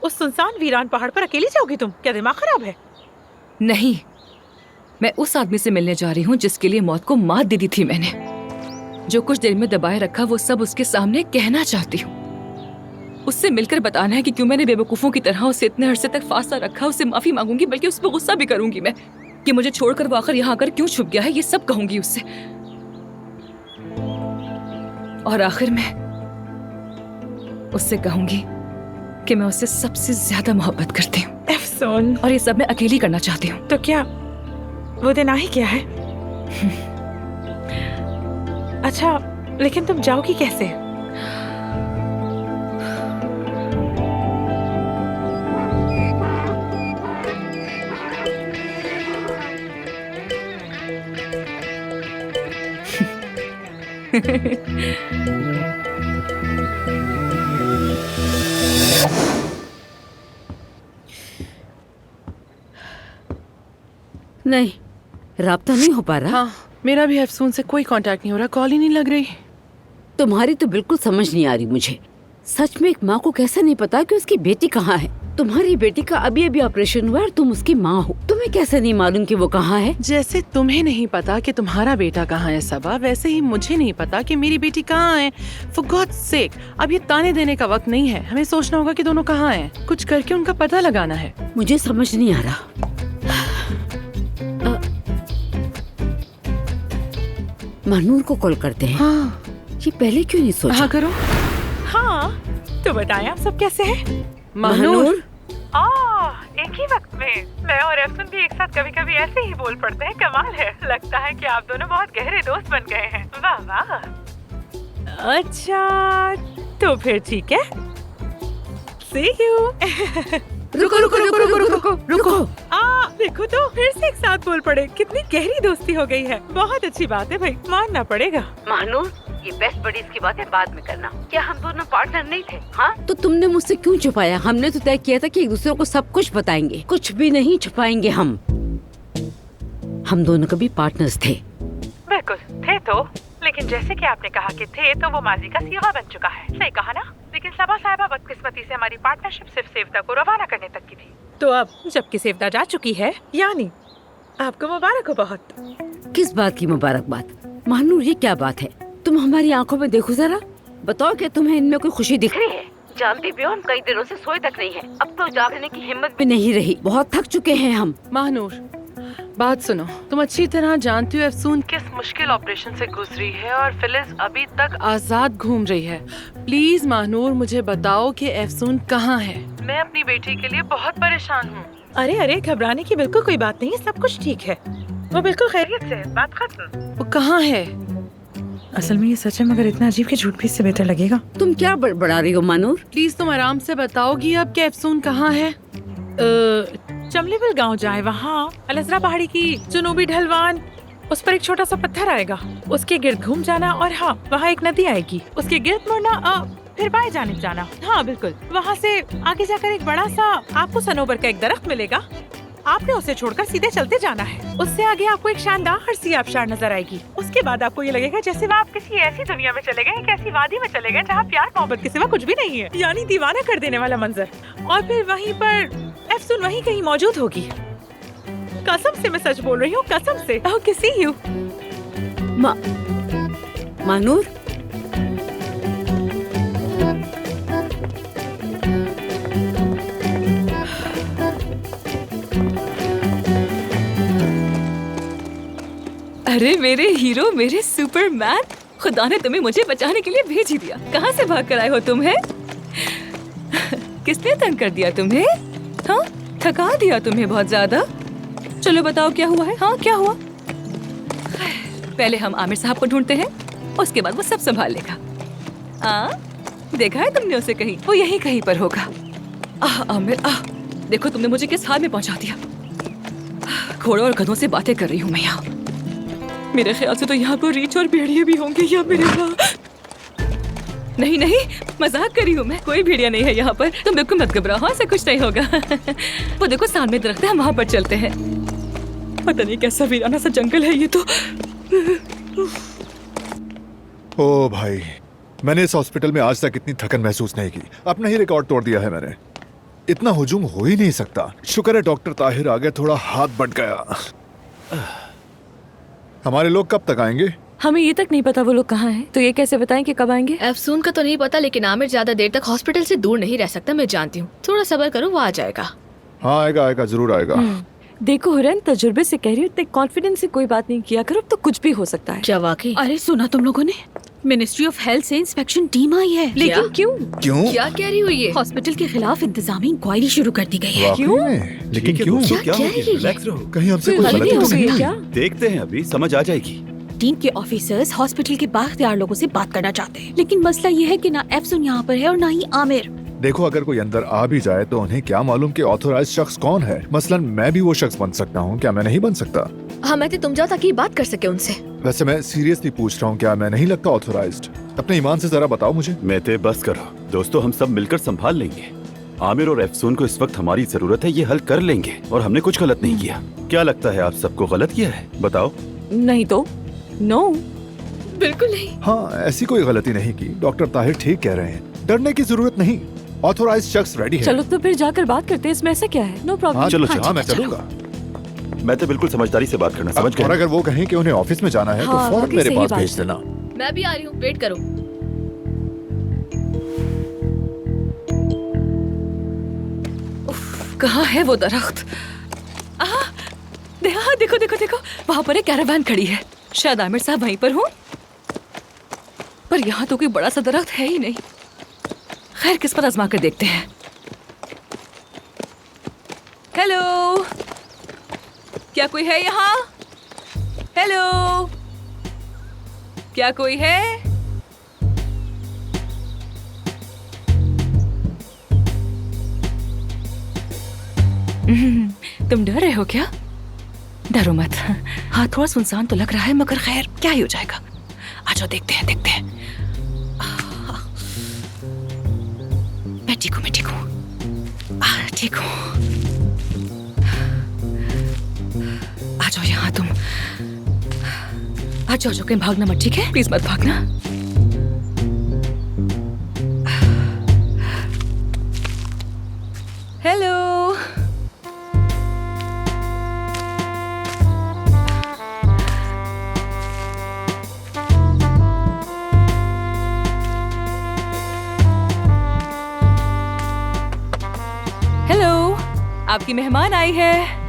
उस सुनसान वीरान पहाड़ पर अकेली जाओगी तुम? क्या दिमाग खराब है? नहीं, मैं उस आदमी से मिलने जा रही हूँ जिसके लिए मौत को मात दे दी थी मैंने। जो कुछ दिल में दबाए रखा वो सब उसके सामने कहना चाहती हूँ। उससे मिलकर बताना है कि क्यों मैंने बेवकूफों की तरह उसे इतने अरसे तक फांसा रखा। उससे माफी मांगूंगी, बल्कि उस पर गुस्सा भी करूंगी मैं कि मुझे छोड़कर वो आखिर यहाँ आकर क्यों छुप गया है। ये सब कहूंगी उससे। और आखिर में उससे कहूंगी कि मैं उससे सबसे ज्यादा मोहब्बत करती हूँ। अफसून, और ये सब मैं अकेली करना चाहती हूँ। तो क्या वो दिन आ ही गया है? अच्छा, लेकिन तुम जाओगी कैसे? नहीं, राब्ता नहीं हो पा रहा। हाँ, मेरा भी अफसून से कोई कांटेक्ट नहीं हो रहा, कॉल ही नहीं लग रही। तुम्हारी तो बिल्कुल समझ नहीं आ रही मुझे। सच में एक माँ को कैसे नहीं पता कि उसकी बेटी कहाँ है? तुम्हारी बेटी का अभी अभी ऑपरेशन हुआ और तुम उसकी माँ हो। तुम्हें कैसे नहीं मालूम कि वो कहाँ है? जैसे तुम्हें नहीं पता कि तुम्हारा बेटा कहाँ है सबा, वैसे ही मुझे नहीं पता कि मेरी बेटी कहाँ है। For God's sake, अब ये ताने देने का वक्त नहीं है। हमें सोचना होगा कि दोनों कहाँ हैं। कुछ करके उनका पता लगाना है। मुझे समझ नहीं आ रहा। महानूर को कॉल करते हैं। हाँ, ये पहले क्यों नहीं सोचा? हाँ करो। हाँ, तो बताएं आप सब कैसे हैं? महानूर, एक ही वक्त में मैं और अफसून भी एक साथ कभी कभी ऐसे ही बोल पड़ते हैं। कमाल है, लगता है कि आप दोनों बहुत गहरे दोस्त बन गए हैं। वाह वाह। अच्छा, तो फिर ठीक है। See you। रुको रुको रुको रुको रुको रुको। देखो तो फिर से एक साथ बोल पड़े। कितनी गहरी दोस्ती हो गई है। बहुत अच्छी बात है भाई, मानना पड़ेगा। महानूर, ये बेस्ट बडीज की बात है बाद में करना। क्या हम दोनों पार्टनर नहीं थे? हाँ, तो तुमने मुझसे क्यों छुपाया? हमने तो तय किया था कि एक दूसरे को सब कुछ बताएंगे। कुछ भी नहीं छुपाएंगे हम दोनों कभी पार्टनर्स थे। बिल्कुल थे तो, लेकिन जैसे कि आपने कहा कि थे, तो वो माजी का सीगा बन चुका है। सही कहा ना? लेकिन सबा साहिबा बदकिस्मती से हमारी पार्टनरशिप सिर्फ सेवता को रवाना करने तक की थी। तो अब जबकि सेवता जा चुकी है, यानी आपको मुबारक हो बहुत। किस बात की मुबारकबाद? महानूर, ये क्या बात है? तुम हमारी आंखों में देखो जरा। बताओ कि तुम्हें इनमें कोई खुशी दिख रही है? जानती भी हो हम कई दिनों से सोए तक नहीं है। अब तो जागने की हिम्मत भी नहीं रही। बहुत थक चुके हैं हम। महानूर, बात सुनो। तुम अच्छी तरह जानती हो अफसून किस मुश्किल ऑपरेशन से गुजरी है और फिलिस अभी तक आजाद घूम रही है। प्लीज महानूर, मुझे बताओ कि अफसून कहाँ है। मैं अपनी बेटी के लिए बहुत परेशान हूँ। अरे अरे, घबराने की बिल्कुल कोई बात नहीं है। सब कुछ ठीक है, वो बिल्कुल खैरियत से है। बात खत्म। वो कहाँ है? असल में ये सच है, मगर इतना अजीब कि झूठ भी इससे बेहतर लगेगा। तुम क्या बड़बड़ा रही हो महानूर? प्लीज तुम आराम से बताओगी अब कि अफसून कहाँ है। चमलेवल गांव जाए, वहाँ अलजरा पहाड़ी की जुनूबी ढलवान, उस पर एक छोटा सा पत्थर आएगा, उसके गिर्द घूम जाना। और हाँ, वहाँ एक नदी आएगी, उसके गिर्द मुड़ना, फिर बाएं जानिब जाना। हाँ बिल्कुल, वहाँ से आगे जाकर एक बड़ा सा आपको सनोबर का एक दरख्त मिलेगा। आपने उसे छोड़कर सीधे चलते जाना है। उससे आगे आपको एक शानदार सी आबशार नजर आएगी। उसके बाद आपको ये लगेगा जैसे आप किसी ऐसी दुनिया में चले गए, एक ऐसी वादी में चले गए जहाँ प्यार मोहब्बत के सिवा कुछ भी नहीं है, यानी दीवाना कर देने वाला मंजर। और फिर वहीं पर अफसून वहीं कहीं मौजूद होगी। कसम से मैं सच बोल रही हूँ, कसम से। Okay, C you. महानूर, अरे मेरे हीरो, मेरे सुपरमैन, खुदा ने तुम्हें मुझे बचाने के लिए भेज ही दिया। कहाँ से भाग कर आए हो तुम्हें? किसने तंग कर दिया तुम्हें? हाँ, थका दिया तुम्हें बहुत ज्यादा? चलो बताओ क्या हुआ है? हाँ, क्या हुआ? पहले हम आमिर साहब को ढूंढते हैं, उसके बाद वो सब संभाल लेगा। देखा है तुमने उसे कहीं? वो यहीं कहीं पर होगा। आमिर, देखो तुमने मुझे किस हाल में पहुंचा दिया। घोड़ों और गधों से बातें कर रही हूँ मैं यहाँ। मेरे ख्याल से तो यहाँ पर रीछ और भेड़िए भी होंगे या मेरे नहीं नहीं, मजाक कर रही हूँ मैं। कोई भेड़िया नहीं है यहाँ पर। तुम बिल्कुल मत घबराओ, ऐसा कुछ नहीं होगा। वो देखो सामने दरख्त है, हम वहाँ पर चलते हैं। पता नहीं कैसा वीराना सा जंगल है ये तो। ओ भाई, मैंने इस हॉस्पिटल में आज तक इतनी थकन महसूस नहीं की। अपना ही रिकॉर्ड तोड़ दिया है मैंने। इतना हुजूम हो ही नहीं सकता। शुक्र है डॉक्टर ताहिर आ गए, थोड़ा हाथ बट गया। हमारे लोग कब तक आएंगे? हमें ये तक नहीं पता वो लोग कहाँ हैं, तो ये कैसे बताएं कि कब आएंगे? अफसून का तो नहीं पता, लेकिन आमिर ज्यादा देर तक हॉस्पिटल से दूर नहीं रह सकता, मैं जानती हूँ। थोड़ा सब्र करो, वो आ जाएगा। हाँ आएगा आएगा, जरूर आएगा। देखो हुरैन, तजुर्बे से कह रही हूँ, इतने कॉन्फिडेंस से कोई बात नहीं किया करो, अब तो कुछ भी हो सकता है। क्या वाकई? अरे सुना तुम लोगों ने? मिनिस्ट्री ऑफ हेल्थ से इंस्पेक्शन टीम आई है। लेकिन क्यों? क्यों? क्या कह रही हुई है? हॉस्पिटल के खिलाफ इंतजामी इंक्वायरी शुरू कर दी गई है। वाकई में? लेकिन क्यों? क्या कह रही है? रिलैक्स रहो, कहीं हमसे कोई कोई गलती गलती हो तो गई नहीं है हुई? क्या? देखते हैं, अभी समझ आ जाएगी। टीम के ऑफिसर्स हॉस्पिटल के बाख्तियार लोगों से बात करना चाहते हैं, लेकिन मसला ये है कि ना एफसून यहाँ पर है और ना ही आमिर। देखो, अगर कोई अंदर आ भी जाए तो उन्हें क्या मालूम कि ऑथोराइज शख्स कौन है। मसलन मैं भी वो शख्स बन सकता हूँ, क्या मैं नहीं बन सकता? हाँ, मैं तो तुम जाओ ताकि बात कर सके उनसे। वैसे मैं सीरियसली पूछ रहा हूँ, क्या मैं नहीं लगता ऑथोराइज्ड? अपने ईमान से जरा बताओ मुझे। मेहते बस करो दोस्तों, हम सब मिलकर संभाल लेंगे। आमिर और अफसून को इस वक्त हमारी जरूरत है, ये हल कर लेंगे। और हमने कुछ गलत नहीं किया। क्या लगता है, आप सबको गलत किया है? बताओ। नहीं तो नो। बिल्कुल नहीं। हाँ, ऐसी कोई गलती नहीं की। डॉक्टर ताहिर ठीक कह रहे हैं, डरने की जरूरत नहीं। ऑथोराइज शख्स रेडी है। चलो तो फिर जाकर बात करते हैं, इसमें ऐसा क्या है? No problem. हाँ चलो, चलो, चलो, हाँ मैं चलो। चलूंगा। मैं तो बिल्कुल समझदारी से बात करना, समझ और गए? अगर वो कहें कि उन्हें ऑफिस में जाना है तो हाँ, फौरन वाकई मेरे सही पास बात भेज है। देना। मैं भी आ रही हूँ, वेट करो। कहाँ है वो दरख्त? हाँ, देखो देखो देखो, वहाँ पर एक कैरावान खड़ी है। शायद आमिर साहब वहीं पर हो, पर यहाँ तो कोई बड़ा सा दरख्त है ही नहीं। खैर, किस्मत आजमा कर देखते हैं। हेलो, क्या कोई है यहाँ? हेलो, क्या कोई है? तुम डर रहे हो क्या? डरो मत। हाँ, थोड़ा सुनसान तो लग रहा है, मगर खैर क्या ही हो जाएगा। आ जाओ, देखते हैं देखते हैं। मैं ठीक हूँ, मैं ठीक हूँ, ठीक हूँ। आ जाओ यहाँ तुम। आ जाओ, कहीं भागना मत, ठीक है? प्लीज मत भागना। हेलो। हेलो, आपकी मेहमान आई है।